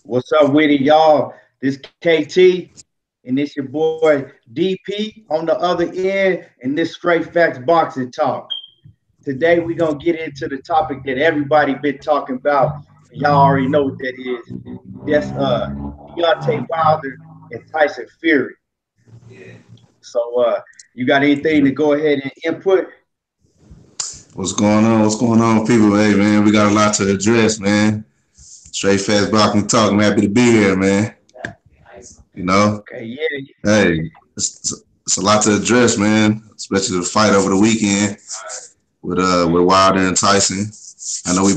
What's up with it, y'all? This KT and this your boy DP on the other end, and this straight facts boxing talk. Today we're gonna get into the topic that everybody been talking about. Y'all already know what that is. That's Deontay Wilder and Tyson Fury. So you got anything to go ahead and input? What's going on? What's going on, people? Hey, man, we got a lot to address, man. Straight fast boxing talk. I'm happy to be here, man. You know, Okay, yeah, hey, it's a lot to address, man. Especially the fight over the weekend with Wilder and Tyson. I know we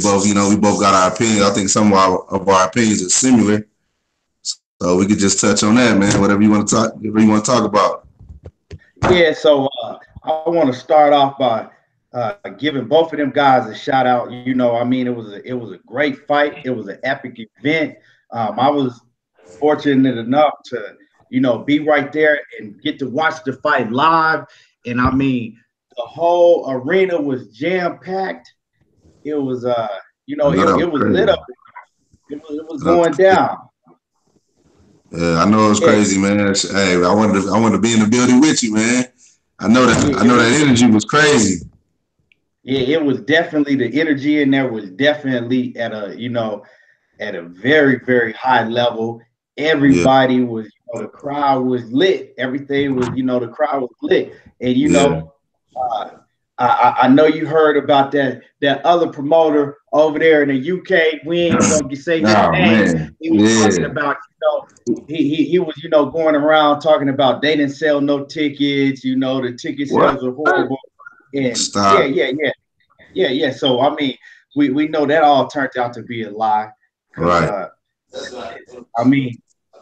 both got our opinions. I think some of our opinions are similar. So we could just touch on that, man. Whatever you want to talk about. yeah. So I want to start off by giving both of them guys a shout out. I mean, it was a great fight. It was an epic event. I was fortunate enough to be right there and get to watch the fight live. And I mean, the whole arena was jam packed. It was I know that it was was lit crazy. up. It was going down. Yeah, I know it was Yeah, crazy, man. Hey, I wanted to be in the building with you, man. yeah. I It know was that energy was crazy. yeah. It was definitely the energy in there was definitely at a at a very, very high level. Yeah, Everybody was, the crowd was lit. Everything was, the crowd was lit. And yeah. uh, I know you heard about that other promoter over there in the UK. We ain't gonna say his Oh name. man, He was talking yeah. about, he was, going around talking about they didn't sell no tickets. The ticket What? sales are horrible. And yeah, Stop. yeah, yeah, yeah, yeah. So I mean, we know that all turned out to be a lie because Right, I mean,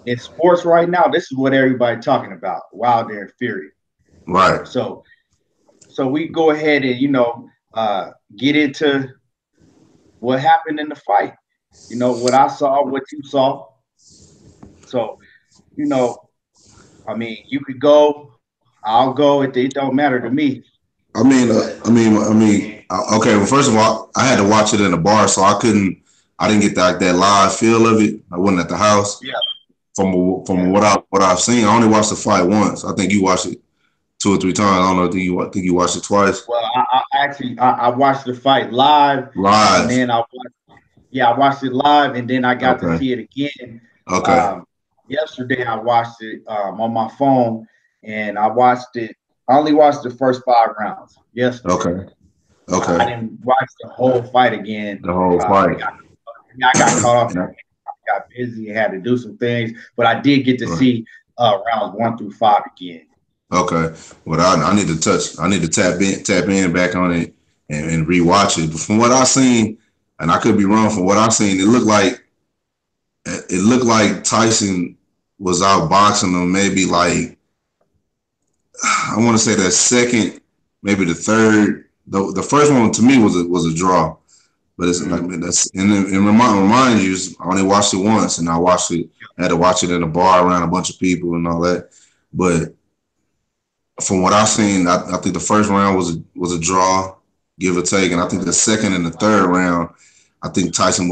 in sports right now, this is what everybody talking about: Wilder and Fury. right. So, so we go ahead and get into what happened in the fight. What I saw, what you saw. So, you know, I mean, you could go, I'll go. It don't matter to me. Okay. Well, first of all, I had to watch it in a bar, so I didn't get that live feel of it. I wasn't at the house. Yeah, From yeah. what I've seen, I only watched the fight once. I think you watched it two or three times. I don't know. Think you watched it twice Well, I actually I watched the fight live, and live. then I watched it live, and then I got to Okay. see it again. Okay. Um, Yesterday, I watched it on my phone, and I watched it. I only watched the first 5 rounds yesterday. Okay. I Okay. didn't watch the whole fight again. The whole fight. I got caught up. Yeah. I got busy and had to do some things, but I did get to Right. see rounds 1 through 5 again. Okay. Well, I need to touch. I need to tap in back on it and rewatch it. But from what I seen, and I could be wrong. From what I seen, it looked like Tyson was outboxing him. Maybe like I want to say that second, maybe the third. The first one to me was a draw. But it's like Mm. man, that's and remind you, I only watched it once, and I had to watch it in a bar around a bunch of people and all that. But from what I've seen, I think the first round was a draw, give or take, and I think the second and the third round, I think Tyson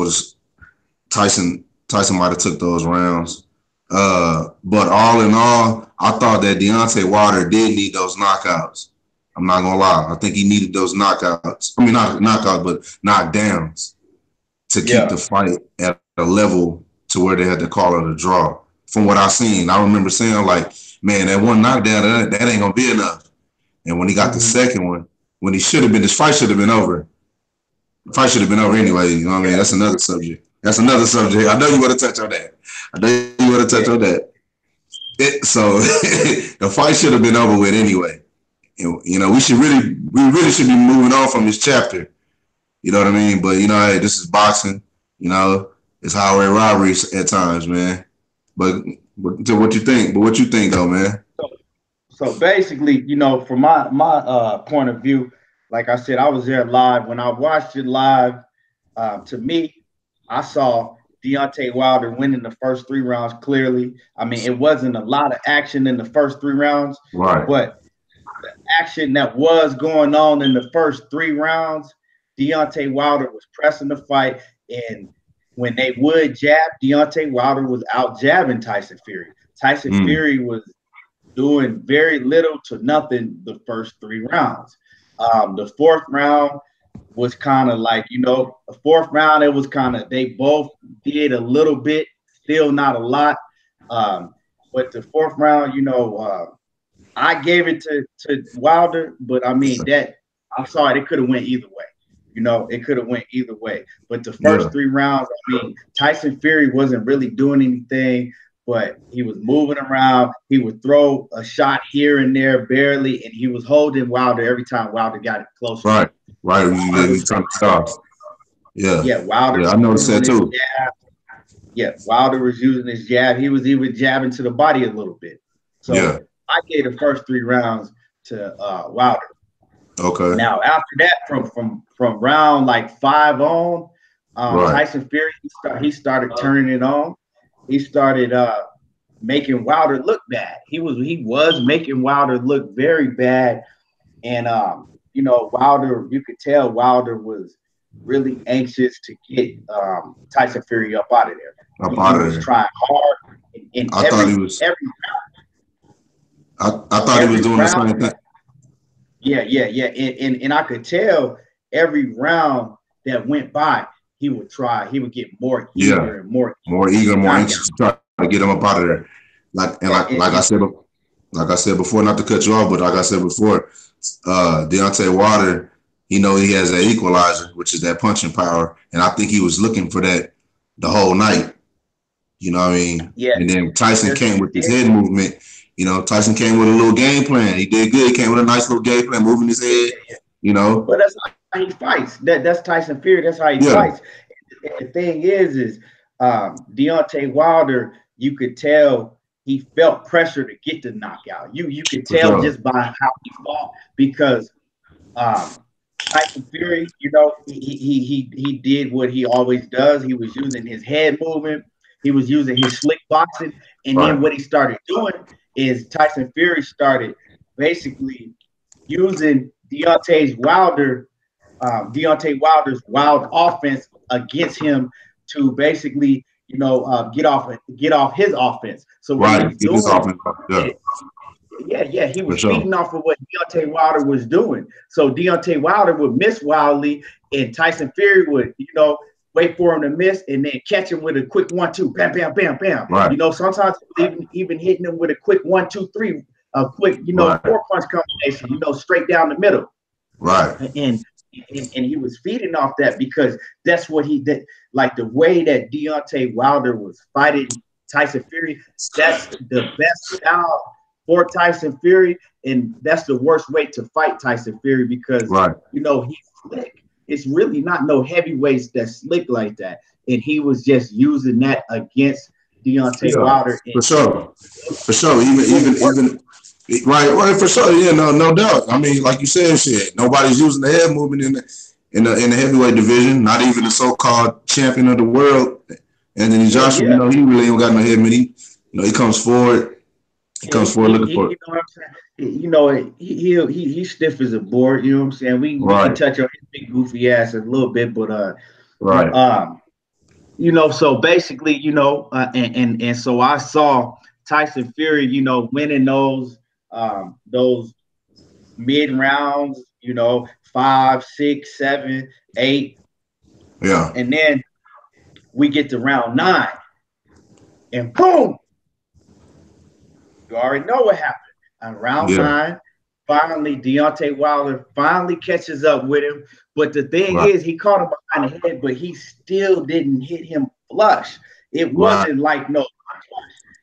might have took those rounds. But all in all, I thought that Deontay Wilder did need those knockouts. I'm not gonna lie. I think he needed those knockouts. I mean, not knockouts, but knockdowns to keep the Yeah, fight at a level to where they had to call it a draw. From what I seen, I remember saying like, man, that one knockdown that ain't gonna be enough. And when he got the hmm, second one, when he should have been, this fight should have been over. The fight should have been over anyway. You know what I mean? yeah, That's another subject. That's another subject. I know you want to touch on that. I know you want to touch on yeah, that. So the fight should have been over with anyway. And, we really should be moving on from this chapter. You know what I mean? But hey, this is boxing. You know, it's highway robberies at times, man. But to what you think? But what you think though, man? So, so basically, from my point of view, like I said, I was there live. When I watched it live, to me, I saw Deontay Wilder winning the first 3 rounds clearly. I mean, it wasn't a lot of action in the first 3 rounds, Right. but the action that was going on in the first 3 rounds, Deontay Wilder was pressing the fight, and when they would jab, Deontay Wilder was out jabbing Tyson Fury. Tyson Fury was doing very little to nothing the first 3 rounds. The fourth round was kind of like, the fourth round, it was kind of, they both did a little bit, still not a lot. But the fourth round, I gave it to Wilder, but I mean, I'm sorry, it could have went either way. It could have went either way. But the first 3 rounds, I mean, Tyson Fury wasn't really doing anything, but he was moving around. He would throw a shot here and there barely, and he was holding Wilder every time Wilder got it close. Right. You trying to stop. Yeah, Wilder. Yeah, I noticed that too. Yeah, Wilder was using his jab. He was even jabbing to the body a little bit. So I gave the first 3 rounds to Wilder. Okay. Now after that, from round like 5 on, Tyson Fury he started turning it on. He started making Wilder look bad. He was making Wilder look very bad, and Wilder, you could tell Wilder was really anxious to get Tyson Fury up out of there. He was trying hard. I thought he was doing the same thing. Yeah. And I could tell every round that went by, he would get more eager and more anxious to try to get him up out of there. Like I said before, not to cut you off, but like I said before, Deontay Wilder, he has that equalizer, which is that punching power, and I think he was looking for that the whole night. You know what I mean? Yeah. And then Tyson came with his head movement. Tyson came with a little game plan. He did good. He came with a nice little game plan, moving his head. But that's how he fights. That's Tyson Fury. That's how he fights. And the thing is Deontay Wilder, you could tell he felt pressure to get the knockout. You could tell just by how he fought, because Tyson Fury, he did what he always does. He was using his head movement. He was using his slick boxing. And then what he started doing is Tyson Fury started basically using Deontay Wilder's wild offense against him to basically, get off his offense. So what he was doing, he was feeding off of what Deontay Wilder was doing. So Deontay Wilder would miss wildly, and Tyson Fury would, wait for him to miss and then catch him with a quick 1-2, bam, bam, bam, bam. Right. Sometimes even hitting him with a quick 1-2-3, a quick, 4-punch combination, straight down the middle. Right. And he was feeding off that, because that's what he did. Like the way that Deontay Wilder was fighting Tyson Fury, that's the best style for Tyson Fury, and that's the worst way to fight Tyson Fury, because he's slick. It's really not no heavyweights that's slick like that, and he was just using that against Deontay Wilder. For sure. Even right, for sure. Yeah, no doubt. I mean, like you said, shit, nobody's using the head movement in the heavyweight division. Not even the so-called champion of the world, Anthony Joshua. He really ain't got no head movement. He comes forward. He comes forward looking for it. You know what I'm saying? He's stiff as a board. You know what I'm saying? We can touch on his big goofy ass a little bit, but so basically, and so I saw Tyson Fury, winning those mid rounds, 5, 6, 7, 8. Yeah. And then we get to round 9, and boom, you already know what happened. On round 9, finally Deontay Wilder finally catches up with him. But the thing is, he caught him behind the head, but he still didn't hit him flush. It wasn't like no flush.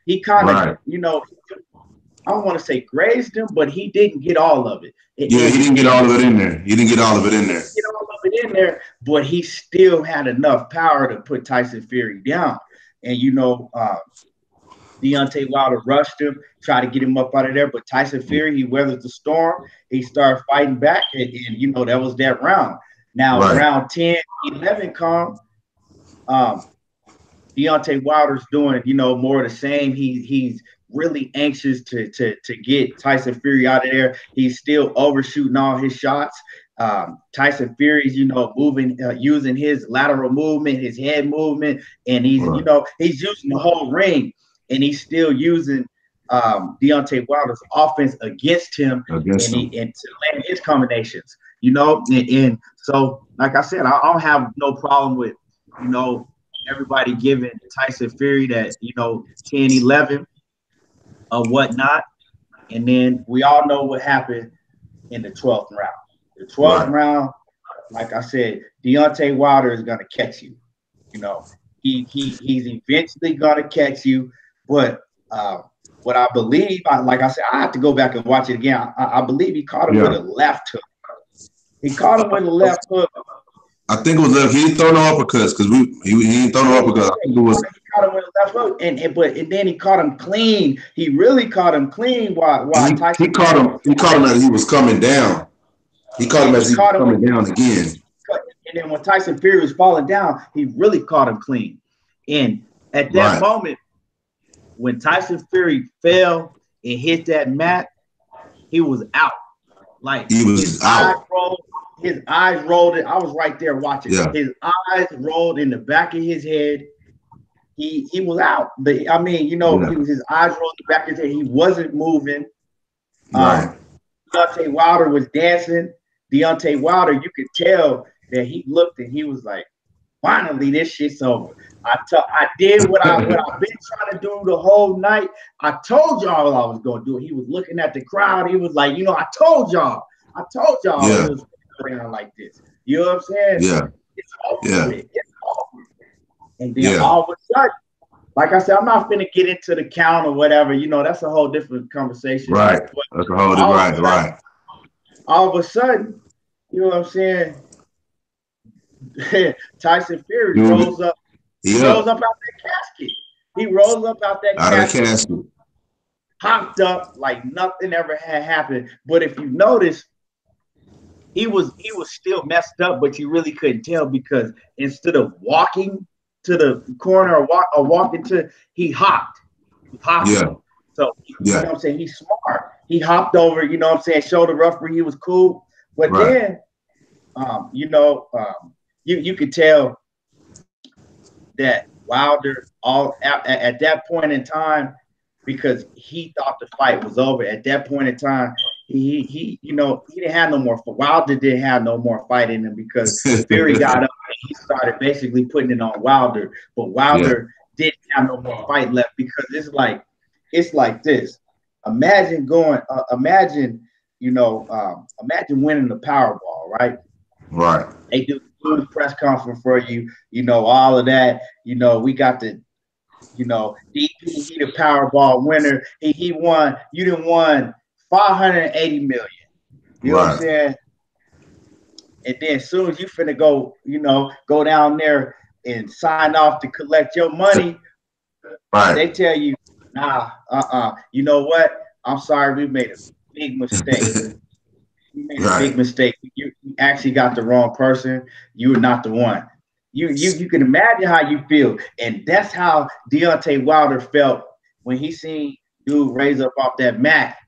He kind of, I don't want to say grazed him, but he didn't get all of it. He didn't get all of it in there. He didn't get all of it in there. Get all of it in there, but he still had enough power to put Tyson Fury down. And Deontay Wilder rushed him, tried to get him up out of there, but Tyson Fury, he weathered the storm. He started fighting back, and that was that round. Now, round 10, 11 come, Deontay Wilder's doing, more of the same. He's really anxious to get Tyson Fury out of there. He's still overshooting all his shots. Tyson Fury's, moving, using his lateral movement, his head movement, and Right. he's using the whole ring, and he's still using Deontay Wilder's offense against him, Against and him. to land his combinations, and so like I said, I don't have no problem with everybody giving Tyson Fury that 10, 11 or whatnot, and then we all know what happened in the 12th round. The 12th Right. round, like I said, Deontay Wilder is gonna catch you. You know, he's eventually gonna catch you. But what I believe, like I said, I have to go back and watch it again. I believe he caught him with Yeah. a left hook. He caught him with a left hook. I think it was he didn't throw no uppercuts because he didn't throw no uppercuts. I think it was. He caught him with a left hook, and then he caught him clean. He really caught him clean. While He Tyson caught him. He caught him as he was coming down. He caught him as he was coming down again. And then when Tyson Fury was falling down, he really caught him clean. And at that moment, when Tyson Fury fell and hit that mat, he was out. Like he was out. His eyes rolled. I was right there watching. Yeah. His eyes rolled in the back of his head. He was out. I mean, his eyes rolled in the back of his head. He wasn't moving. Right. Deontay Wilder was dancing. Deontay Wilder, you could tell that he looked and he was like, finally, this shit's over. I did what I've been trying to do the whole night. I told y'all I was going to do it. He was looking at the crowd. He was like, I told y'all it was going to go down like this. You know what I'm saying? Yeah. It's over. Yeah. It's over. And then all of a sudden, like I said, I'm not going to get into the count or whatever. That's a whole different conversation. Right. That's a whole different, right. All of a sudden, you know what I'm saying? Tyson Fury rolls up. He rolls up out that casket. He rolls up out that casket. Hopped up like nothing ever had happened. But if you notice, he was still messed up, but you really couldn't tell because instead of walking to the corner or walking to, he hopped. Yeah. So you know what I'm saying? He's smart. He hopped over, you know what I'm saying, showed the referee he was cool. But then you could tell that Wilder at that point in time, because he thought the fight was over. At that point in time, he didn't have no more. Wilder didn't have no more fight in him because Fury got up and he started basically putting it on Wilder. But Wilder didn't have no more fight left because it's like this. Imagine imagine winning the Powerball, right? Right. They do the press conference for you, all of that. We got the, DP, he the Powerball winner. He won. You done won $580 million. You know what I'm saying? And then as soon as you finna go down there and sign off to collect your money, they tell you, nah, you know what? I'm sorry, we made a big mistake. You made a big mistake. You actually got the wrong person. You were not the one. You can imagine how you feel. And that's how Deontay Wilder felt when he seen dude raise up off that mat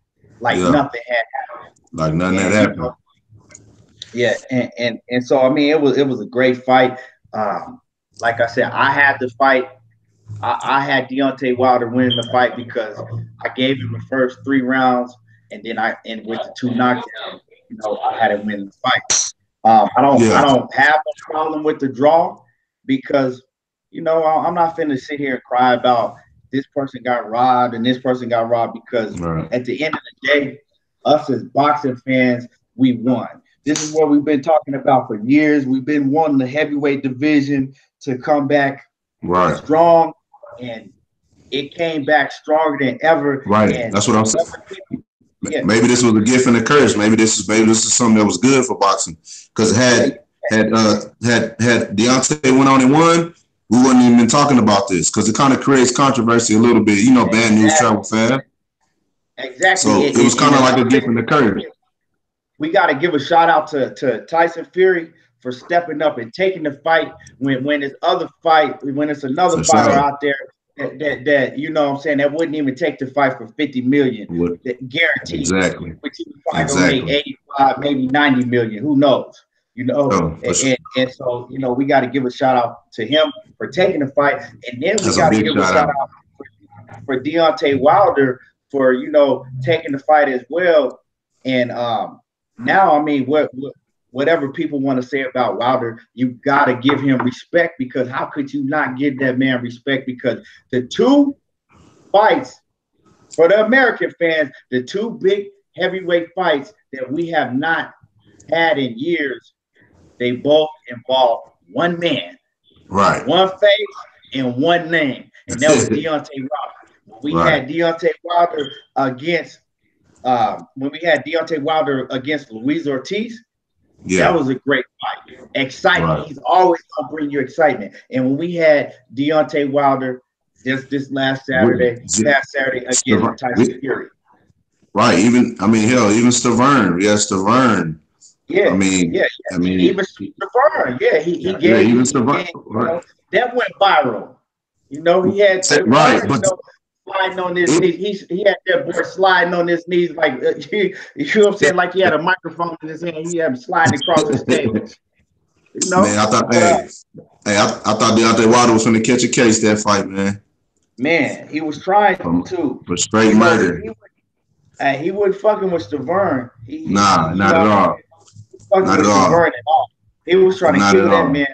like nothing had happened. Like nothing had happened. And so I mean it was a great fight. Like I said, I had the fight. I had Deontay Wilder winning the fight because I gave him the first 3 rounds, and then with the 2 knockdowns, I had him win the fight. I don't have a problem with the draw because I'm not finna sit here and cry about this person got robbed and this person got robbed because at the end of the day, us as boxing fans, we won. This is what we've been talking about for years. We've been wanting the heavyweight division to come back strong, and it came back stronger than ever. Right. And that's what I'm saying. Maybe this was a gift and a curse. Maybe this is something that was good for boxing. Because had Deontay went on and won, we wouldn't even been talking about this because it kind of creates controversy a little bit. Bad news travel fast. Exactly. So it was kind of like a gift and a curse. We got to give a shout out to Tyson Fury for stepping up and taking the fight when it's another fighter out there that you know what I'm saying, that wouldn't even take the fight for $50 million. Guaranteed. Exactly. Which he was probably gonna make 85, maybe 90 million. Who knows? You know, Oh, for sure. and so we got to give a shout out to him for taking the fight, and then we That's a got to big give a shout shout out. out for Deontay Wilder for taking the fight as well. And now, I mean, whatever people want to say about Wilder, you got to give him respect, because how could you not give that man respect? Because the two fights for the American fans, the two big heavyweight fights that we have not had in years, they both involve one man, Right. one face, and one name, and that was Deontay Wilder. We Right. had Deontay Wilder against Luis Ortiz. That Yeah. was a great fight. Excitement. Right. He's always gonna bring you excitement. And when we had Deontay Wilder this past Saturday against Tyson Fury. Right. Even hell, even Stavern. Yeah, Stavern. Yeah, I mean, yeah, I mean, even Stavern. Yeah, he yeah, gave even he Stavern. gave, Right. that went viral. He had Right. Stavern, But sliding on his knees. He had that boy sliding on his knees like you know what I'm saying, like he had a microphone in his hand. He had him sliding across the stage. man, I thought, I thought Deontay Wilder was going to catch a case that fight, man. Man, he was trying to. For straight murder. He wasn't fucking with Stavern. Nah, not at all. Not at all. He was trying to kill that man.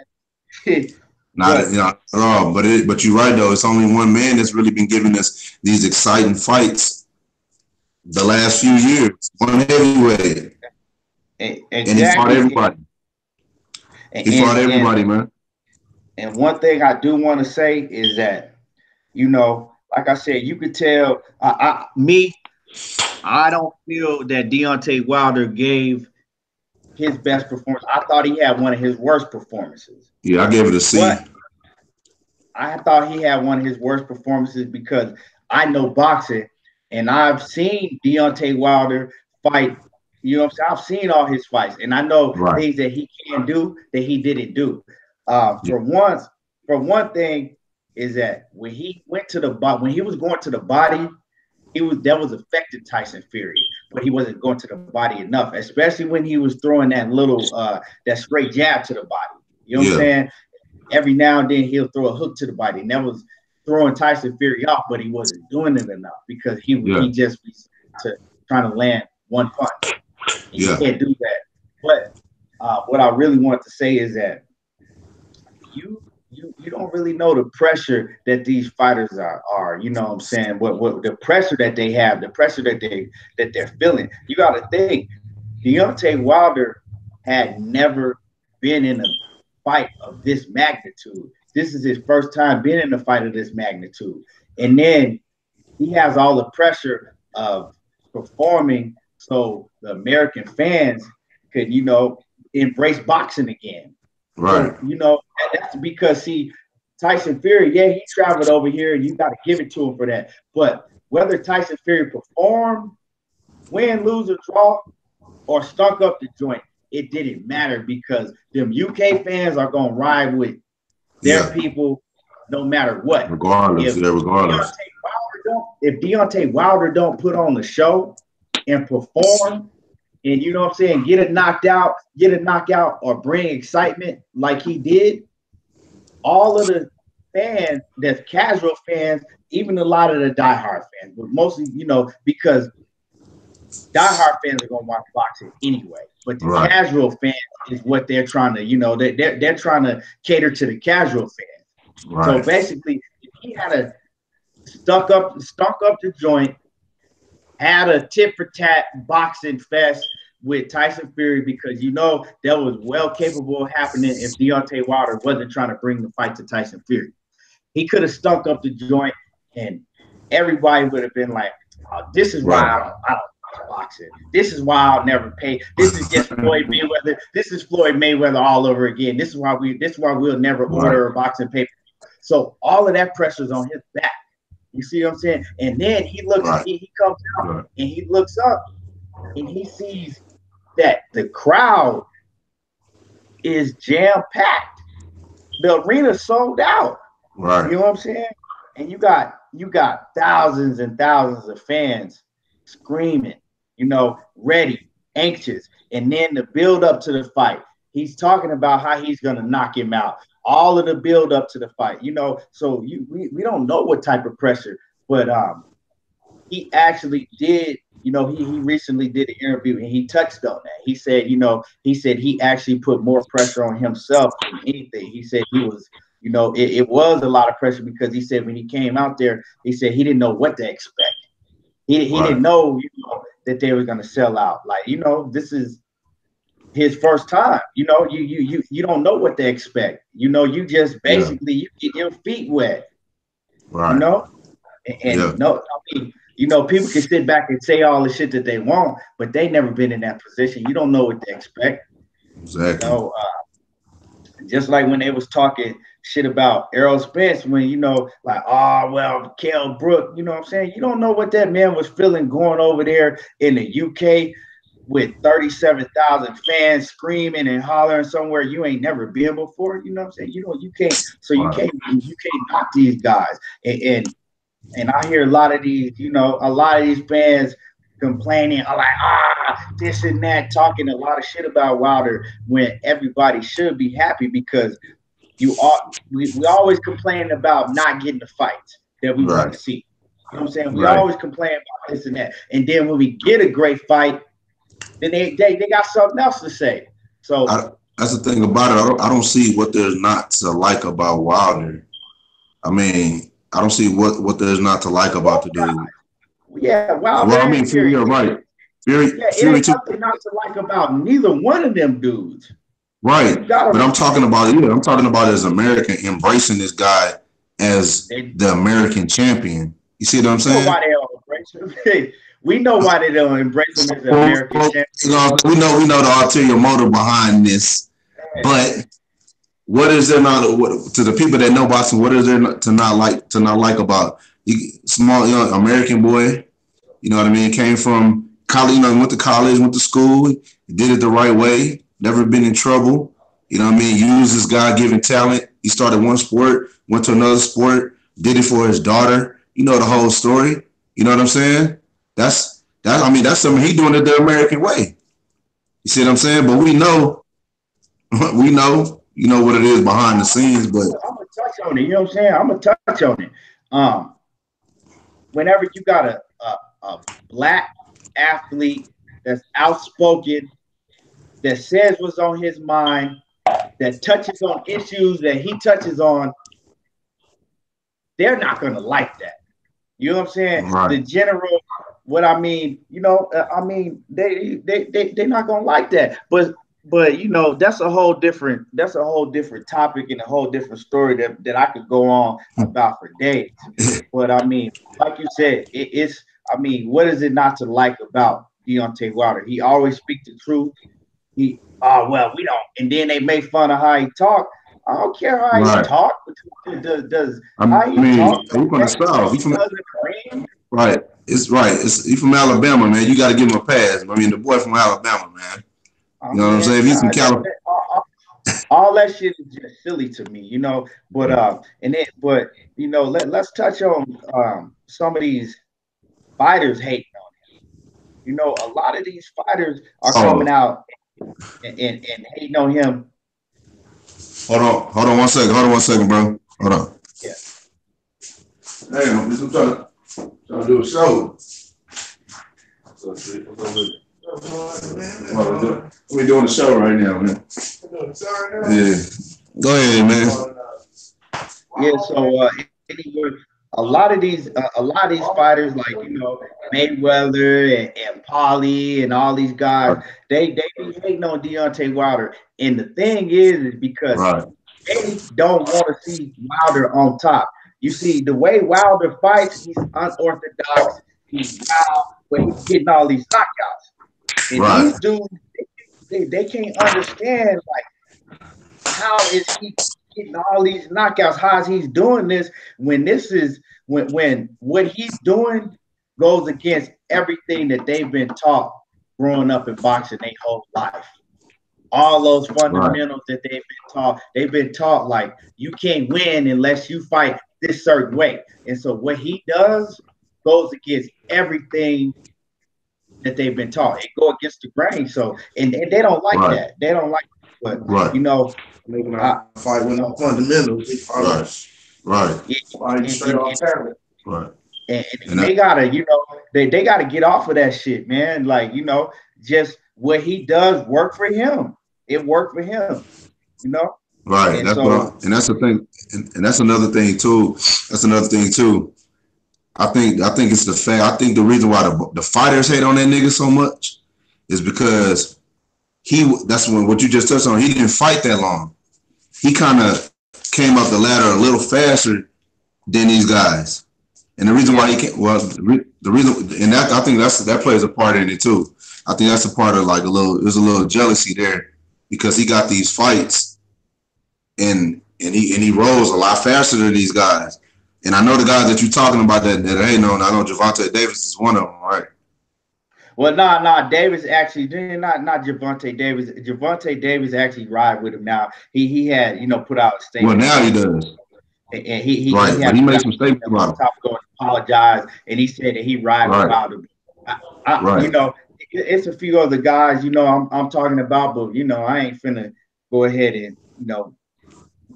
Not at all. But you're right though. It's only one man that's really been giving us these exciting fights the last few years. One heavyweight, exactly. And he fought everybody. He fought everybody, man. And one thing I do want to say is that, like I said, you could tell. I don't feel that Deontay Wilder gave his best performance. I thought he had one of his worst performances. Yeah, I gave it a C. But I thought he had one of his worst performances because I know boxing, and I've seen Deontay Wilder fight. You know what I'm saying? I've seen all his fights, and I know things that he can do that he didn't do. For one thing, is that when he went to when he was going to the body, that was affected Tyson Fury, but he wasn't going to the body enough, especially when he was throwing that little that straight jab to the body. You know what I'm saying? Every now and then he'll throw a hook to the body, and that was throwing Tyson Fury off, but he wasn't doing it enough because he just was trying to land one punch. You can't do that. But what I really want to say is that you don't really know the pressure that these fighters are. You know what I'm saying? What the pressure that they have, the pressure that they're feeling. You got to think, Deontay Wilder had never been in a fight of this magnitude. This is his first time being in a fight of this magnitude, and then he has all the pressure of performing, so the American fans could, embrace boxing again. Right. So, that's because Tyson Fury, he traveled over here, and you got to give it to him for that. But whether Tyson Fury performed, win, lose, or draw, or stunk up the joint, it didn't matter because them UK fans are gonna ride with their people no matter what. Regardless. If Deontay Wilder don't put on the show and perform, and you know what I'm saying, get a knockout, or bring excitement like he did, all of the fans, that's casual fans, even a lot of the diehard fans, but mostly, because diehard fans are gonna watch boxing anyway. But the casual fans is what they're trying to, they're trying to cater to the casual fans. Right. So basically, if he had stunk up the joint, had a tit for tat boxing fest with Tyson Fury, because that was well capable of happening if Deontay Wilder wasn't trying to bring the fight to Tyson Fury. He could have stunk up the joint, and everybody would have been like, oh, this is why I don't watch boxing. This is why I'll never pay. This is just Floyd Mayweather. This is Floyd Mayweather all over again. This is why we'll never order a boxing pay. So all of that pressure is on his back. You see what I'm saying? And then he looks, he comes out and he looks up and he sees that the crowd is jam-packed. The arena's sold out. Right. You know what I'm saying? And you got thousands and thousands of fans screaming, ready, anxious. and then the build up to the fight. He's talking about how he's gonna knock him out. All of the build up to the fight, So we don't know what type of pressure, but he actually did. He recently did an interview and he touched on that. He said, he actually put more pressure on himself than anything. He said he was, it was a lot of pressure because he said when he came out there, he said he didn't know what to expect. He didn't know, that they were going to sell out. Like, this is his first time. You don't know what to expect. You just basically you get your feet wet. Right. And no, I mean, people can sit back and say all the shit that they want, but they never been in that position. You don't know what to expect. Exactly. Just like when they was talking shit about Errol Spence, when like, oh well, Kell Brook, you know what I'm saying? You don't know what that man was feeling going over there in the UK with 37,000 fans screaming and hollering somewhere you ain't never been before. You know what I'm saying? You can't. So you can't knock these guys. And I hear a lot of these fans complaining, like, this and that, talking a lot of shit about Wilder when everybody should be happy because we always complain about not getting the fights that we want to see. You know what I'm saying? We always complain about this and that. And then when we get a great fight, then they got something else to say. So that's the thing about it. I don't see what there's not to like about Wilder. I mean, I don't see what there's not to like about the dude. Yeah, Wilder. Well, I mean, Fury, you're right. Fury, it ain't nothing not to like about neither one of them dudes. Right, but I'm talking about as American embracing this guy as the American champion. You see what I'm saying? Why they don't embrace him? We know why they don't embrace him as an American champion. We know the ulterior motive behind this, but what is there not to the people that know boxing? What is there to not like about small young American boy? You know what I mean? Came from college, went to college, went to school, did it the right way. Never been in trouble. You know what I mean? Used his God-given talent. He started one sport, went to another sport, did it for his daughter. You know the whole story. You know what I'm saying? That's something he doing it the American way. You see what I'm saying? But we know, what it is behind the scenes. But I'm gonna touch on it. You know what I'm saying? I'm gonna touch on it. Whenever you got a black athlete that's outspoken, that says what's on his mind, that touches on issues that he touches on, they're not gonna like that. You know what I'm saying? Right. The general, what I mean, they're not gonna like that. But that's a whole different topic and a whole different story that I could go on about for days. But I mean, like you said, what is it not to like about Deontay Wilder? He always speaks the truth. We don't. And then they make fun of how he talk. I don't care how he talk. Does how he talk? He from the South. Right. It's right. He from Alabama, man. You got to give him a pass. I mean, the boy from Alabama, man. You know what I'm saying? If he's from California. All that shit is just silly to me, But let's touch on some of these fighters hating on him. A lot of these fighters are coming out and hating on him. Hold on 1 second, bro. Hold on. Yeah. Hey, I'm trying to do a show. We're doing a show right now, man. Yeah. Go ahead, man. Yeah, so anyway, a lot of these fighters, like Mayweather and Paulie and all these guys, they be hating on Deontay Wilder. And the thing is because they don't want to see Wilder on top. You see, the way Wilder fights, he's unorthodox, he's wild, but he's getting all these knockouts. And these dudes, they can't understand, like, how is he getting all these knockouts? How is he doing this when when what he's doing goes against everything that they've been taught growing up in boxing their whole life? All those fundamentals that they've been taught, like, you can't win unless you fight this certain way. And so what he does goes against everything that they've been taught. It go against the grain. So and they don't like Right. that. They don't like it. But Right. you know, Making our fight with no fundamentals. Right. Fighting straight off talent. Right. And they gotta, you know, they gotta get off of that shit, man. Like, you know, just what he does work for him. It worked for him, you know. Right. And That's so, and that's the thing, and that's another thing too. That's another thing too. I think it's the fact. I think the reason why the fighters hate on that nigga so much is because that's what you just touched on. He didn't fight that long. He kind of came up the ladder a little faster than these guys. And the reason why he can't, well, the reason, and that I think that plays a part in it too. I think that's a part of there's a little jealousy there because he got these fights and he rolls a lot faster than these guys. And I know the guys that you're talking about that ain't on. I know Gervonta Davis is one of them, right? well, nah, Davis actually not Gervonta Davis. Gervonta Davis actually ride with him now. He had, you know, put out a statement. Well, now he does. And he right, but he made some statements about it. Going to apologize, and he said that he ride with Wilder. You know, it's a few other guys, you know, I'm talking about, but you know, I ain't finna go ahead and, you know,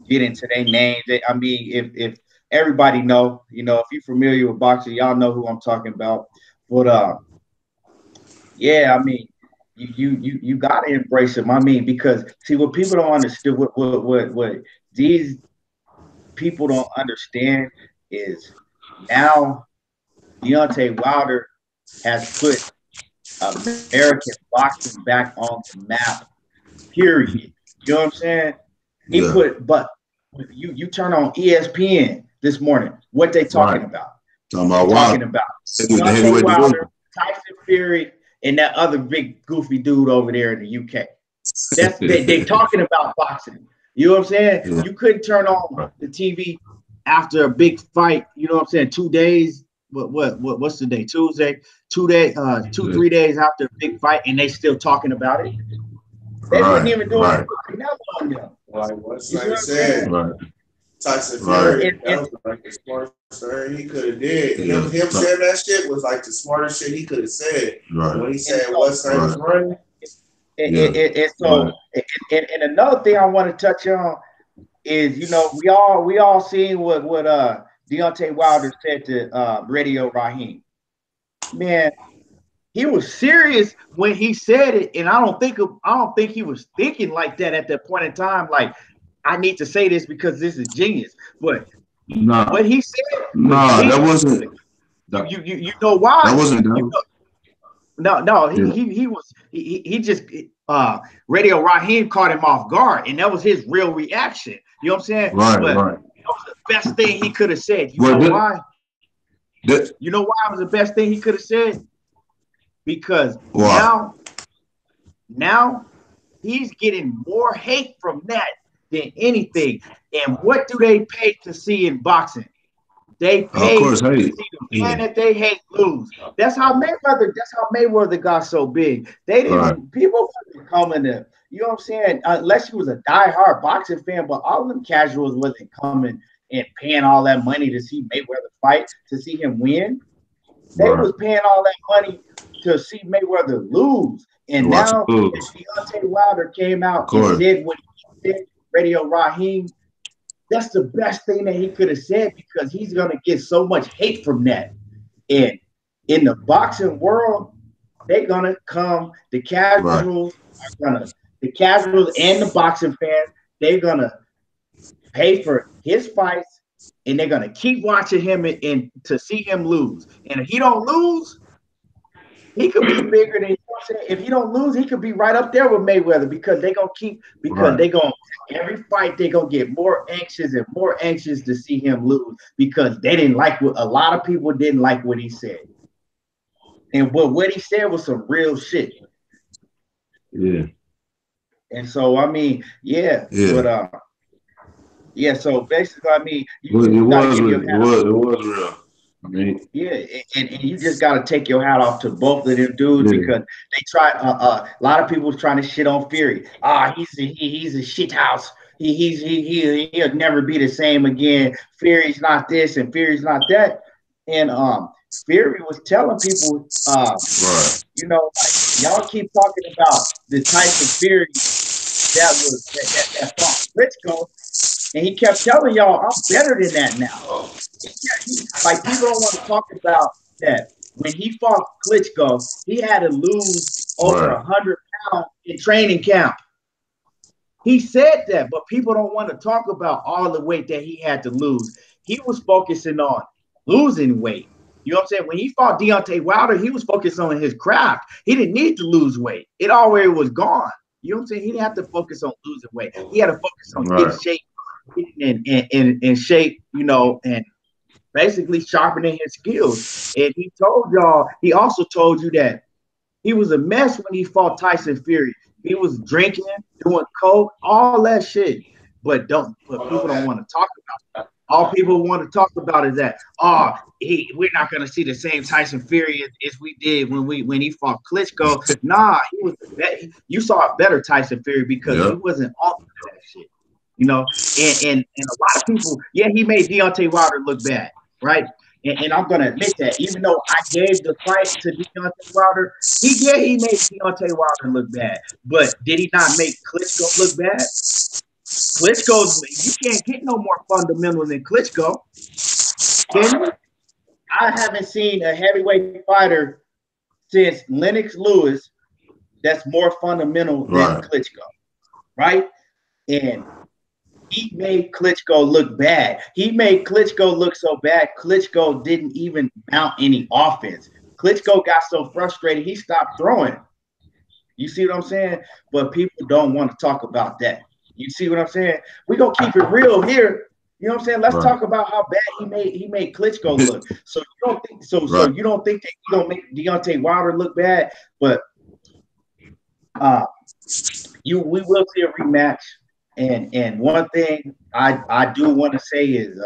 get into their names. I mean, if everybody know, you know, if you're familiar with boxing, y'all know who I'm talking about. But yeah, I mean, you gotta embrace him. I mean, because see, what people don't understand, what these people don't understand is now Deontay Wilder has put American boxing back on the map. Period. You know what I'm saying? He put, but you turn on ESPN this morning. What they talking about? Talking about Deontay Wilder, Tyson Fury, and that other big goofy dude over there in the UK. That's they talking about boxing. You know what I'm saying? Yeah. You couldn't turn on the TV after a big fight. You know what I'm saying? 2 days. What's the day? Tuesday. 3 days after a big fight, and they still talking about it. They wouldn't even do it on them. Like what said. Tyson Fury, that was like the smartest thing he could have did. Him saying that shit was like the smartest shit he could have said. When he said what side was running. And another thing I want to touch on is, you know, we all seen what Deontay Wilder said to Radio Raheem. Man, he was serious when he said it, and I don't think he was thinking like that at that point in time. Like, I need to say this because this is genius. But what he said, that wasn't. You know why? That wasn't. He just Radio Raheem caught him off guard, and that was his real reaction. You know what I'm saying? Right. That was the best thing he could have said. You know why? You know why it was the best thing he could have said? Because now he's getting more hate from that than anything. And what do they pay to see in boxing? They pay to see the man that they hate lose. That's how Mayweather got so big. They didn't people wasn't coming to, you know what I'm saying? Unless you was a diehard boxing fan, but all of them casuals wasn't coming and paying all that money to see Mayweather fight, to see him win. They was paying all that money to see Mayweather lose. And now Deontay Wilder came out and said what he said, Radio Raheem, that's the best thing that he could have said, because he's going to get so much hate from that. And in the boxing world, they're going to come, the casuals the casuals and the boxing fans, they're going to pay for his fights, and they're going to keep watching him and to see him lose. And if he don't lose, he could be bigger than, you know what I'm saying? If he don't lose, he could be right up there with Mayweather, because they're going to keep, every fight they're going to get more anxious and more anxious to see him lose, because they didn't like what, a lot of people didn't like what he said. And what he said was some real shit. Yeah. And so, I mean, so basically, I mean, it was real. I mean, and you just got to take your hat off to both of them dudes, because they try. A lot of people was trying to shit on Fury. He's a shit house. He'll never be the same again. Fury's not this and Fury's not that. And Fury was telling people, You know, like y'all keep talking about the Tyson Fury that fought Klitschko, and he kept telling y'all, I'm better than that now. Like people don't want to talk about that. When he fought Klitschko, he had to lose over 100 pounds in training camp. He said that, but people don't want to talk about all the weight that he had to lose. He was focusing on losing weight. You know what I'm saying? When he fought Deontay Wilder, he was focused on his craft. He didn't need to lose weight. It already was gone. You know what I'm saying? He didn't have to focus on losing weight. He had to focus on getting shape and shape, you know, and basically sharpening his skills. And he told y'all, he also told you that he was a mess when he fought Tyson Fury. He was drinking, doing coke, all that shit. But people don't want to talk about it. All people want to talk about is that, we're not gonna see the same Tyson Fury as we did when he fought Klitschko. Nah, you saw a better Tyson Fury because he wasn't on that shit. You know, and a lot of people, he made Deontay Wilder look bad, right? And I'm gonna admit that, even though I gave the fight to Deontay Wilder, he made Deontay Wilder look bad. But did he not make Klitschko look bad? Klitschko's, you can't get no more fundamental than Klitschko. Can you? I haven't seen a heavyweight fighter since Lennox Lewis that's more fundamental than Klitschko, right? And he made Klitschko look bad. He made Klitschko look so bad, Klitschko didn't even mount any offense. Klitschko got so frustrated, he stopped throwing. You see what I'm saying? But people don't want to talk about that. You see what I'm saying? We're going to keep it real here. You know what I'm saying? Let's talk about how bad he made Klitschko look. So you don't think so you don't think that he's going to make Deontay Wilder look bad, but we will see a rematch. And one thing I do want to say is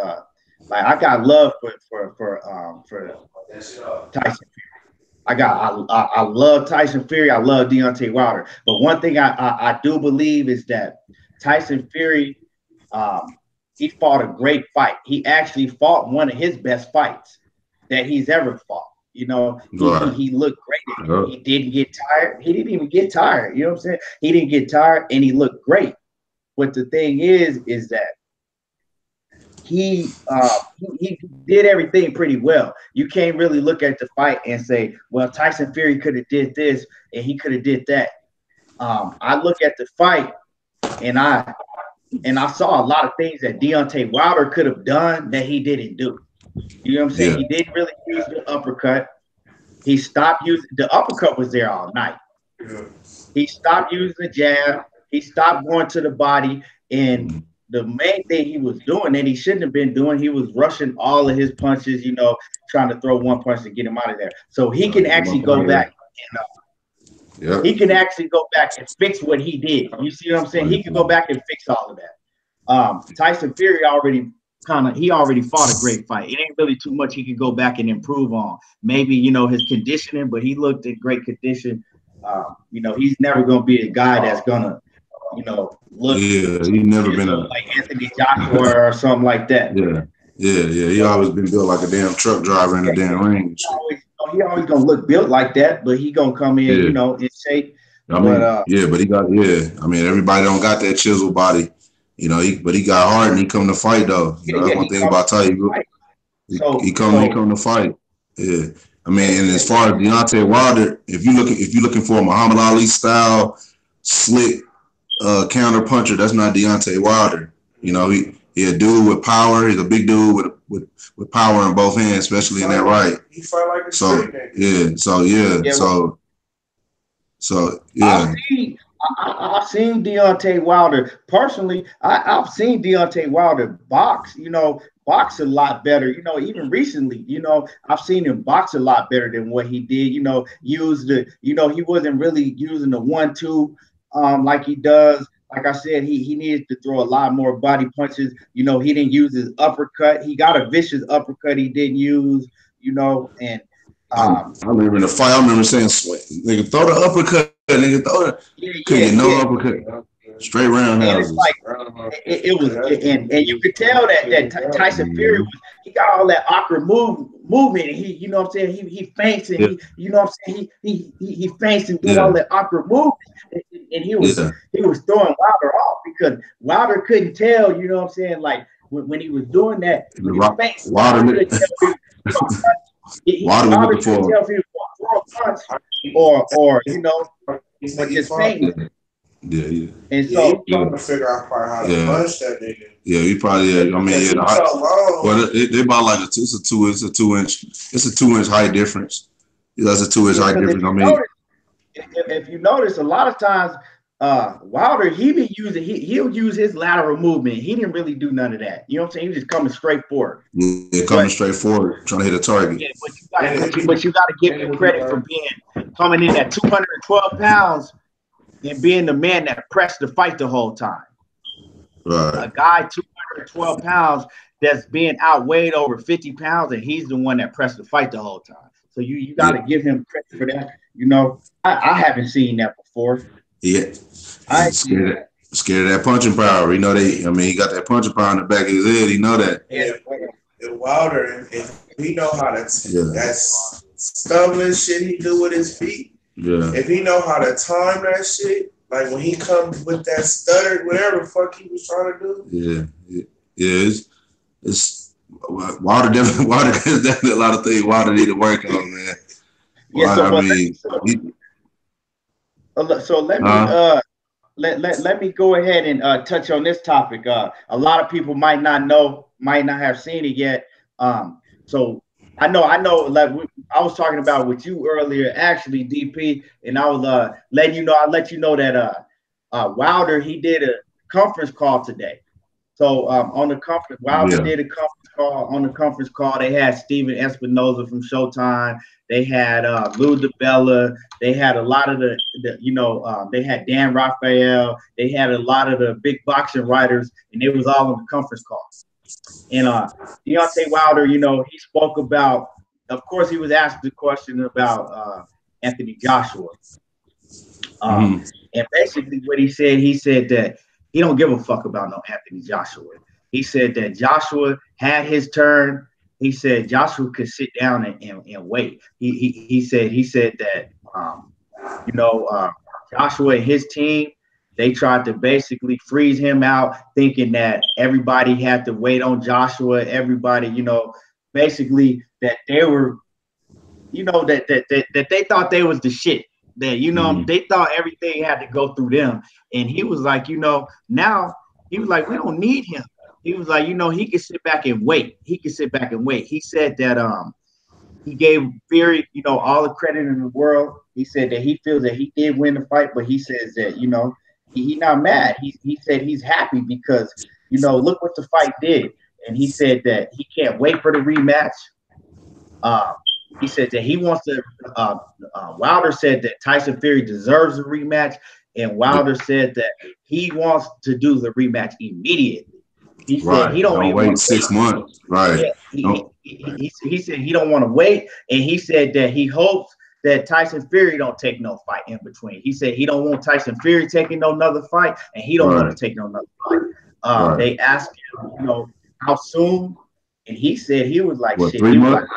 like I got love for Tyson Fury. I love Tyson Fury. I love Deontay Wilder. But one thing I do believe is that Tyson Fury, he fought a great fight. He actually fought one of his best fights that he's ever fought. You know, he looked great. He didn't get tired. He didn't even get tired. You know what I'm saying? He didn't get tired, and he looked great. But the thing is that he did everything pretty well. You can't really look at the fight and say, well, Tyson Fury could have did this and he could have did that. I look at the fight and I saw a lot of things that Deontay Wilder could have done that he didn't do. You know what I'm saying? He didn't really use the uppercut. He stopped using the uppercut was there all night. He stopped using the jab. He stopped going to the body, and the main thing he was doing, and he shouldn't have been doing, he was rushing all of his punches, you know, trying to throw one punch to get him out of there. So he can actually go back and he can actually go back and fix what he did. You see what I'm saying? He can go back and fix all of that. Tyson Fury already fought a great fight. It ain't really too much he could go back and improve on. Maybe, you know, his conditioning, but he looked in great condition. You know, he's never going to be a guy that's going to, you know, look. Yeah, he's never been like Anthony Joshua or something like that. Yeah. He always been built like a damn truck driver in a damn ring. He always gonna look built like that, but he gonna come in, you know, in shape. I mean, but he got I mean, everybody don't got that chisel body, you know. He got hard and he come to fight though. You know, that's one thing about Tyson. He come to fight. Yeah. I mean, and as far as Deontay Wilder, if you're looking for a Muhammad Ali style slick counter puncher, that's not Deontay Wilder. You know, he a dude with power. He's a big dude with power in both hands, especially in that right. He fight like a I've seen Deontay Wilder personally. I've seen Deontay Wilder box. You know, box a lot better. You know, even recently, you know, I've seen him box a lot better than what he did. You know, he wasn't really using the 1-2 like he does. Like I said, he needed to throw a lot more body punches. You know, he didn't use his uppercut. He got a vicious uppercut he didn't use, you know, and I remember in the fight, I remember saying, nigga, throw the uppercut, nigga, throw the couldn't get no uppercut. Straight roundhouses. And like, it was, and you could tell that Tyson Fury he got all that awkward movement, and he, you know what I'm saying, he feints and he, you know what I'm saying, he feints and do all that awkward movement, and he was throwing Wilder off because Wilder couldn't tell, you know what I'm saying, like when he was doing that, when he was feinting, Wilder couldn't tell if he was going to throw a punch or you know, or just fainting. Yeah. And so trying to figure out how to punch that nigga. Yeah, he probably. I mean, well, they about like it's a 2 inch height difference. That's a 2 inch height difference. I mean, if you notice, a lot of times, Wilder he'll use his lateral movement. He didn't really do none of that. You know what I'm saying? He was just coming straight forward. Yeah, coming straight forward, trying to hit a target. Yeah, but you got to give him credit for coming in at 212 pounds and being the man that pressed the fight the whole time. Right. A guy 212 pounds that's being outweighed over 50 pounds, and he's the one that pressed the fight the whole time. So you got to give him credit for that. You know, I haven't seen that before. Yeah. Scared of that punching power. You know, he got that punching power in the back of his head. He know that. Yeah. And Wilder, if he know how to that's stumbling shit he do with his feet. Yeah. If he know how to time that shit, like when he comes with that stutter, whatever the fuck he was trying to do. Yeah. It's Wilder definitely a lot of things Wilder need to work on, man. Yeah. So let me go ahead and touch on this topic. A lot of people might not have seen it yet. So I know. Like I was talking about with you earlier, actually, DP, and I was letting you know. I let you know that Wilder he did a conference call today. So on the conference, Wilder did a conference call. On the conference call, they had Steven Espinoza from Showtime. They had Lou DiBella. They had a lot of they had Dan Raphael. They had a lot of the big boxing writers, and it was all on the conference call. And Deontay Wilder, you know, he spoke about, of course, he was asked the question about Anthony Joshua. And basically what he said that he don't give a fuck about no Anthony Joshua. He said that Joshua had his turn. He said Joshua could sit down and wait. He said that, Joshua and his team, they tried to basically freeze him out, thinking that everybody had to wait on Joshua. Everybody, you know, basically that they were, you know, that they thought they was the shit. That, you know, they thought everything had to go through them. And he was like, you know, now he was like, we don't need him. He was like, you know, he can sit back and wait. He said that he gave Fury, you know, all the credit in the world. He said that he feels that he did win the fight, but he says that, you know, he's not mad. He said he's happy because, you know, look what the fight did. And he said that he can't wait for the rematch. He said that he wants to. Wilder said that Tyson Fury deserves a rematch, and Wilder said that he wants to do the rematch immediately. He said he don't wait 6 months. Right. Yeah, he said he don't want to wait, and he said that he hopes that Tyson Fury don't take no fight in between. He said he don't want Tyson Fury taking no another fight, and he don't want to take no another fight. They asked him, you know, how soon, and he said he was like, shit. 3 months?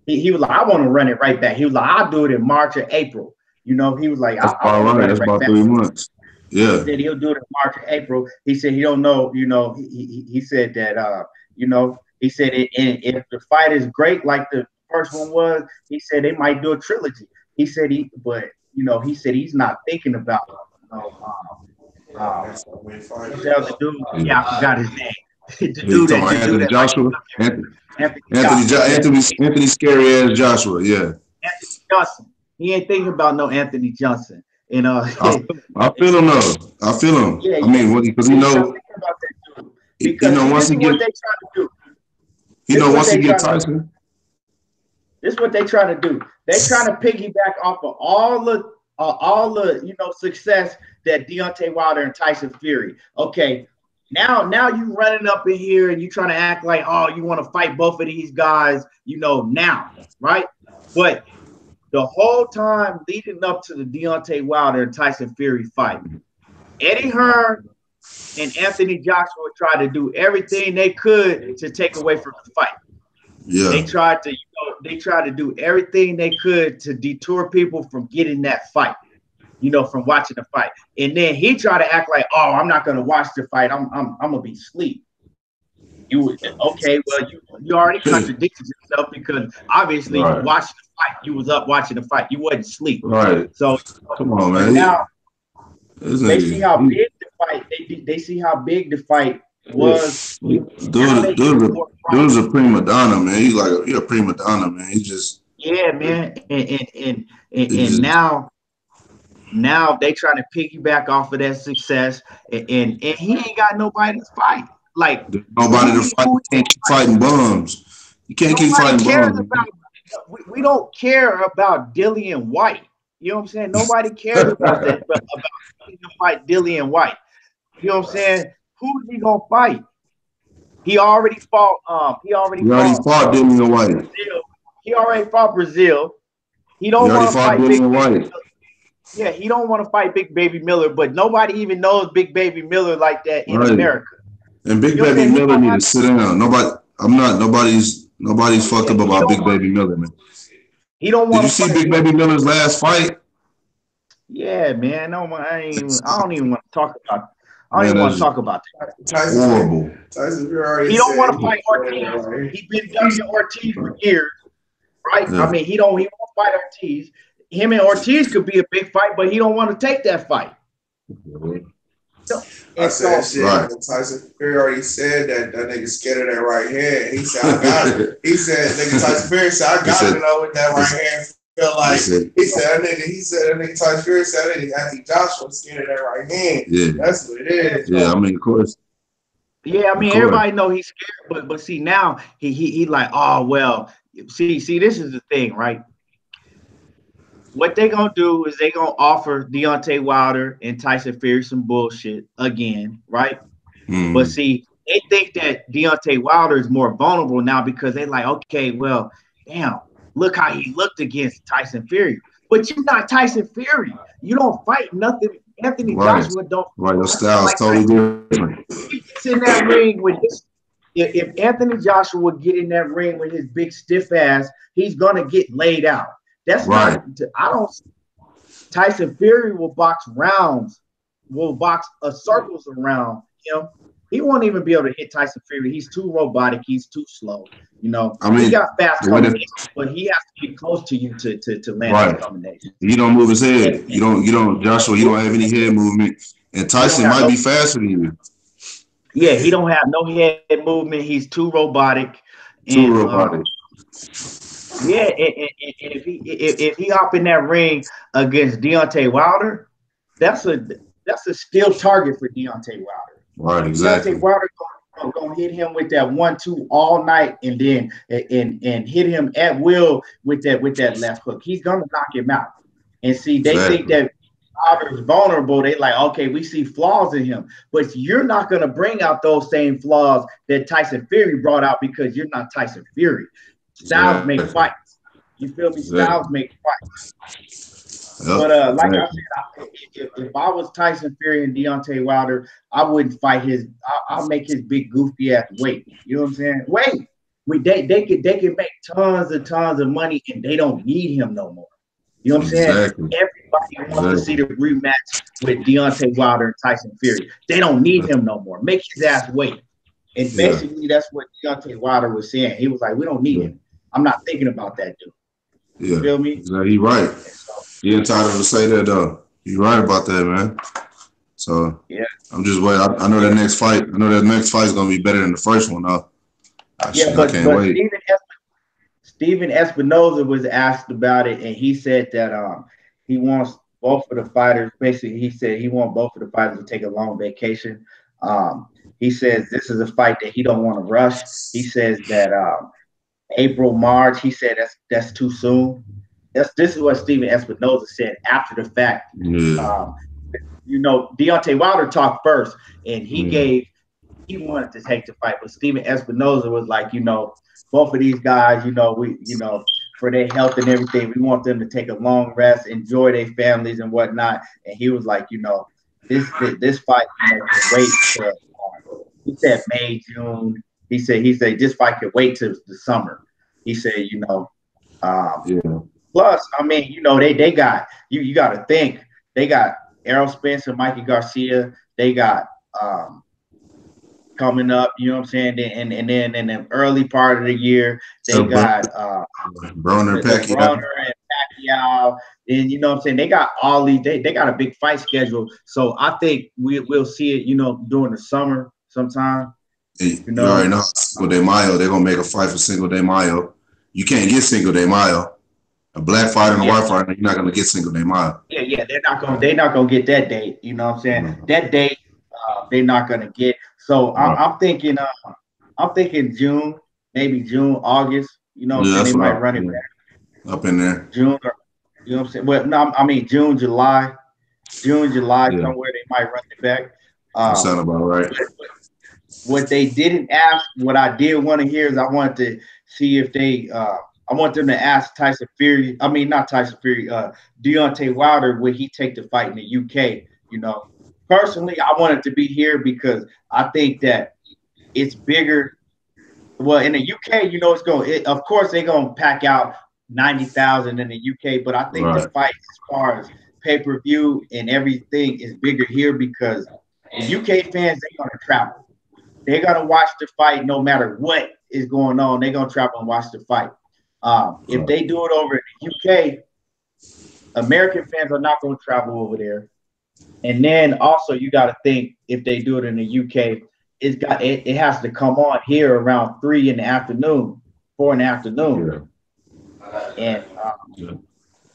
He was like, I want to run it right back. He was like, I'll do it in March or April. You know, he was like, that's about 3 months. Yeah. He said he'll do it in March or April. He said he don't know. You know, he said that, you know, he said if the fight is great like the first one was, he said they might do a trilogy. He said but you know, he said he's not thinking about, you know, the dude. Yeah, I forgot his name. Anthony Joshua. Anthony scary ass Joshua, yeah. Anthony Johnson. He ain't thinking about no Anthony Johnson. And I feel him though. I feel him. Yeah, I mean, because he know. Because you know, once he get, what they trying to do. You know, once he get Tyson. This is what they trying to do. They trying to piggyback off of all the you know, success that Deontay Wilder and Tyson Fury. Okay. Now you running up in here and you trying to act like, oh, you want to fight both of these guys, you know, now, right? But the whole time leading up to the Deontay Wilder and Tyson Fury fight, Eddie Hearn and Anthony Joshua tried to do everything they could to take away from the fight. They tried to do everything they could to detour people from getting that fight, from watching the fight. And then he tried to act like, oh, I'm not gonna watch the fight. I'm gonna be asleep. Okay, well, you already contradicted yourself because obviously you watched the fight. You was up watching the fight. You wasn't asleep. Right. So come on, man. Now they see how big the fight. They see how big the fight was. Dude's a prima donna, man. He's a prima donna, man. He just man. And now they trying to piggyback off of that success, and he ain't got nobody to fight. Like nobody to fight. You can't keep fighting bums. You can't keep fighting bums. We don't care about Dillian White. You know what I'm saying? Nobody cares about that. About to fight Dillian White. You know what I'm saying? Who's he gonna fight? He already fought. He already fought Dillian White. Brazil. He already fought Brazil. He don't want to fight Big White. Yeah, he don't want to fight Big Baby Miller, but nobody even knows Big Baby Miller like that in America. And Big Baby Miller need to sit down. Nobody's fucked up about Big Baby Miller, man. He don't want. Did you see Big Baby Miller's last fight? Yeah, man. No, I don't even want to talk about. I don't even want to talk about that. Tyson, horrible. Tyson, he don't want to fight Ortiz. He's been ducking Ortiz for years, right? Yeah. I mean, he won't fight Ortiz. Him and Ortiz could be a big fight, but he don't want to take that fight. I said shit. Right. Tyson Fury already said that nigga scared of that right hand. He said, I got it. He said, nigga Tyson Fury said, I got it with that right hand. Feel like he said that nigga Tyson Fury said that nigga Anthony Joshua scared of that right hand. Yeah. That's what it is. Yeah, I mean, of course. Yeah, I mean, everybody know he's scared, but see now he like, oh well, see, this is the thing, right? What they gonna do is they gonna offer Deontay Wilder and Tyson Fury some bullshit again, right? But see, they think that Deontay Wilder is more vulnerable now because they like, okay, well, damn, look how he looked against Tyson Fury. But you're not Tyson Fury. You don't fight nothing. Anthony Joshua don't. Right, your style's like totally different. He gets in that ring with this. If Anthony Joshua would get in that ring with his big stiff ass, he's gonna get laid out. That's right. Tyson Fury will box rounds, circles around him. He won't even be able to hit Tyson Fury. He's too robotic. He's too slow. I mean, he got fast combinations, but he has to get close to you to land his combination. You don't move his head. You don't, Joshua. You don't have any head movement, and Tyson might be faster than you. Yeah, he don't have no head movement. He's too robotic. Yeah, and if he hop in that ring against Deontay Wilder, that's a still target for Deontay Wilder. Right, exactly. Deontay Wilder gonna hit him with that 1-2 all night, and then and hit him at will with that left hook. He's gonna knock him out. And see, they think that Wilder's vulnerable. They like, okay, we see flaws in him, but you're not gonna bring out those same flaws that Tyson Fury brought out because you're not Tyson Fury. Styles make fights. You feel me? Styles make fights. Yep. But like I said, if I was Tyson Fury and Deontay Wilder, I wouldn't fight his. I'll make his big goofy ass wait. You know what I'm saying? Wait. They can make tons and tons of money, and they don't need him no more. You know what I'm saying? Everybody wants to see the rematch with Deontay Wilder and Tyson Fury. They don't need him no more. Make his ass wait. And basically, that's what Deontay Wilder was saying. He was like, "We don't need him. I'm not thinking about that dude." You feel me? He's right. He entitled to say that though. You're right about that, man. So I'm just waiting. I know that next fight. I know that next fight is gonna be better than the first one, though. I can't wait. Steven Espinoza was asked about it, and he said that he wants both of the fighters. Basically, he said he wants both of the fighters to take a long vacation. He says this is a fight that he don't want to rush. He says that April, March. He said that's too soon. This is what Steven Espinoza said after the fact. Yeah. Deontay Wilder talked first, and he wanted to take the fight, but Steven Espinoza was like, both of these guys, for their health and everything, we want them to take a long rest, enjoy their families and whatnot. And he was like, this fight can wait till he said May, June. He said this fight could wait till the summer. He said, Yeah. plus, I mean, they got you got to think they got Errol Spence and Mikey Garcia. They got coming up, you know what I'm saying? And then in the early part of the year, they So got Broner, the Pacquiao. Broner and Pacquiao, and you know what I'm saying? They got all these. They got a big fight schedule, so I think we'll see it, during the summer sometime. You already know Cinco de Mayo. They're gonna make a fight for Cinco de Mayo. You can't get Cinco de Mayo. A black fighter and a white fighter, you're not gonna get Cinco de Mayo. Yeah, they're not gonna get that date. You know what I'm saying? Mm-hmm. That date, they're not gonna get. So I'm thinking, June, maybe June, August. You know what I'm saying? They might run it back up in there. June, or, you know what I'm saying? Well, no, I mean June, July, somewhere they might run it back. Sound about right. What they didn't ask, what I did want to hear is I wanted to see if they. I want them to ask Tyson Fury. I mean, not Tyson Fury. Deontay Wilder, would he take the fight in the UK? Personally, I want it to be here because I think that it's bigger. Well, in the UK, it's going. Of course, they're going to pack out 90,000 in the UK, but I think the fight, as far as pay-per-view and everything, is bigger here because the UK fans, they're going to travel. They're going to watch the fight no matter what is going on. They're going to travel and watch the fight. If they do it over in the UK, American fans are not going to travel over there. And then also you got to think, if they do it in the UK, it has to come on here around 3 in the afternoon, 4 in the afternoon. Yeah. And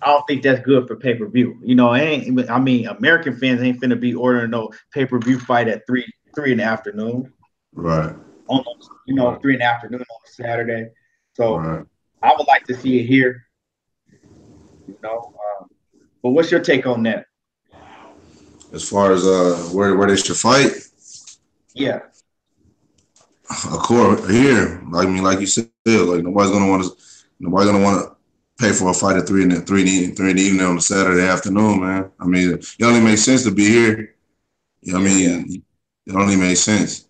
I don't think that's good for pay-per-view. American fans ain't finna be ordering no pay-per-view fight at 3 in the afternoon. Right. Almost, 3 in the afternoon on a Saturday. So I would like to see it here. But what's your take on that? As far as where they should fight? Yeah. Of course, here. Like you said, like nobody's gonna want to pay for a fight at 3 in the evening on a Saturday afternoon, man. I mean, it only makes sense to be here. It only makes sense.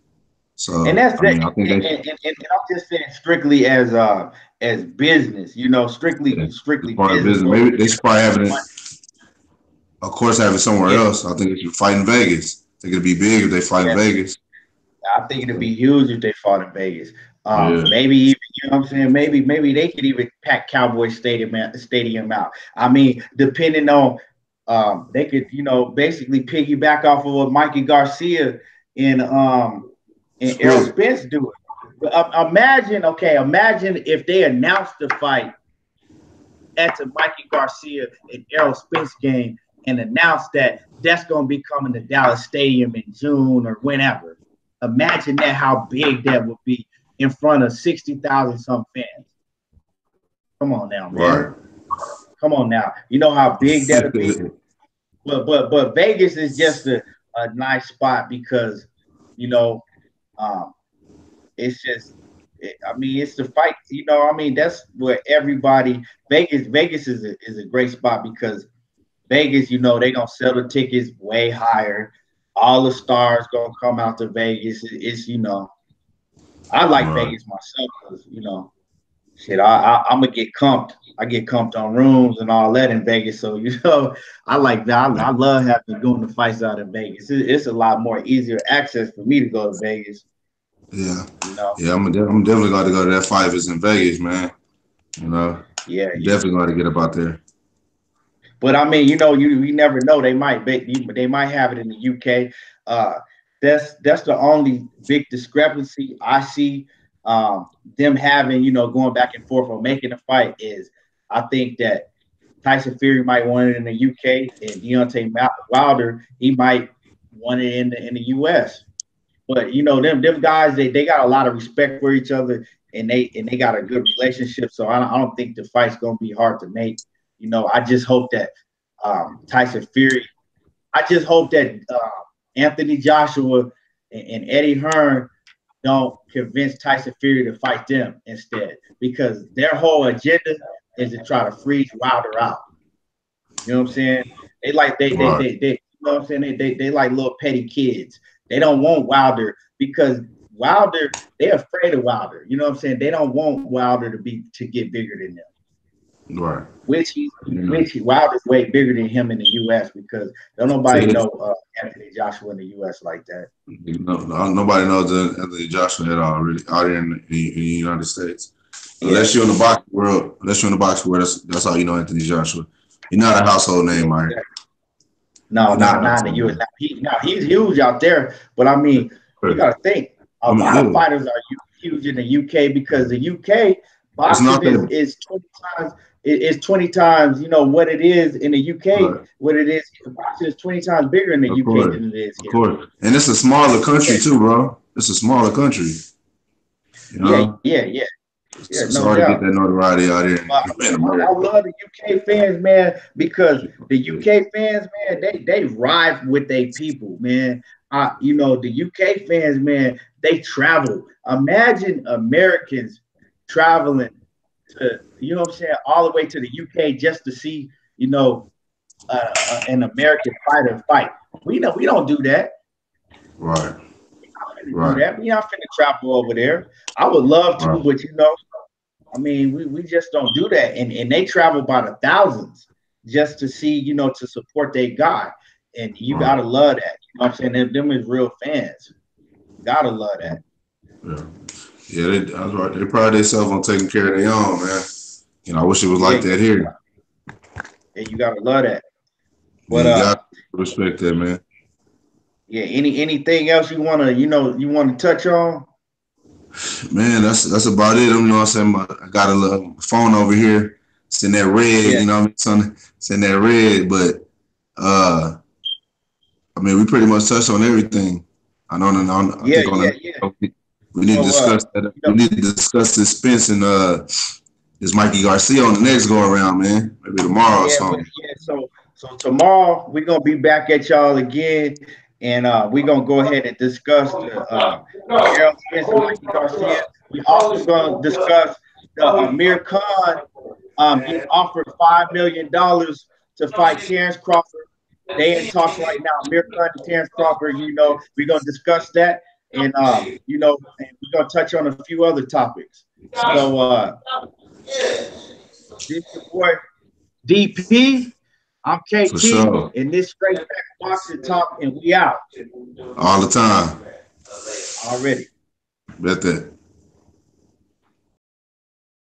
So and that's and I'm just saying strictly as business, strictly business. Maybe they should probably have it. Of course, have it somewhere else. I think they should fight in Vegas. I think it'd be big if they fight in Vegas. I think it'd be huge if they fought in Vegas. Maybe even, what I'm saying, maybe they could even pack Cowboy Stadium out. I mean, depending on they could, basically piggyback off of what Mikey Garcia and Errol Spence do it. Imagine if they announced the fight at the Mikey Garcia and Errol Spence game and announced that that's going to be coming to Dallas Stadium in June or whenever. Imagine that, how big that would be in front of 60,000 some fans. Come on now, man. Right. Come on now. You know how big that would be. But Vegas is just a nice spot because, it's just, it's the fight. That's where everybody. Vegas is a great spot because Vegas, they're gonna sell the tickets way higher. All the stars gonna come out to Vegas. It's I like Vegas myself because shit, I'm gonna get comped. I get comped on rooms and all that in Vegas. So I like that. I love doing the fights out in Vegas. It's a lot more easier access for me to go to Vegas. Yeah, yeah, I'm definitely going to go to that fight if it's in Vegas, man. Yeah, definitely going to get up out there. But I mean, you never know. They might have it in the UK. That's the only big discrepancy I see. Them having, going back and forth on making a fight is, I think that Tyson Fury might want it in the UK, and Deontay Wilder, he might want it in the US. But them guys, they got a lot of respect for each other, and they got a good relationship. So I don't think the fight's gonna be hard to make. I just hope that Tyson Fury. I just hope that Anthony Joshua and Eddie Hearn don't convince Tyson Fury to fight them instead, because their whole agenda is to try to freeze Wilder out. You know what I'm saying? They you know what I'm saying? They like little petty kids. They don't want Wilder because Wilder, they're afraid of Wilder. You know what I'm saying? They don't want Wilder to get bigger than them. Right. Which Wilder's way bigger than him in the U.S. because don't nobody know Anthony Joshua in the U.S. like that. Nobody knows Anthony Joshua at all, really, out here in the United States. Unless you're in the boxing world, that's how you know Anthony Joshua. He's not a household name, right? No, not in the U.S. He's huge out there, but I mean, you got to think a lot of fighters are huge in the U.K. because the U.K. boxing is 20 times. It's 20 times, you know, what it is in the UK. Right. What it is, boxing is 20 times bigger in the UK than it is here. Of course, and it's a smaller country too, bro. It's a smaller country. You know? Yeah. It's hard to get that notoriety out here. I love the UK fans, man, because the UK fans, man, they ride with their people, man. You know, the UK fans, man, they travel. Imagine Americans traveling to, you know what I'm saying, all the way to the UK just to see, you know, an American fighter fight. We don't do that. Right. Do that. We not finna travel over there. I would love to, but you know, I mean, we just don't do that. And they travel by the thousands just to see, you know, to support their guy. And you gotta love that. You know what I'm saying? Them is real fans. Gotta love that. Yeah, that's right. They pride themselves on taking care of their own, man. You know, I wish it was like that here. Yeah, you gotta love that. But you gotta respect that, man. Yeah, anything else you wanna touch on? Man, that's about it. You know what I'm saying? I got a little phone over here. It's in that red, you know what I mean? It's in that red, but I mean, we pretty much touched on everything. I think we need to discuss that. We need to discuss this Spence and this Mikey Garcia on the next go around, man. Maybe tomorrow or something. So tomorrow we're gonna be back at y'all again, and we're gonna go ahead and discuss the Errol Spence and Mikey Garcia. We also gonna discuss the Amir Khan getting offered $5 million to fight Terrence Crawford. They in talks right now. Amir Khan and Terrence Crawford. You know, we're gonna discuss that. And you know, and we're gonna touch on a few other topics. So this your boy DP. I'm KT, and this straight back boxing talk, and we out all the time. Already. Bet that.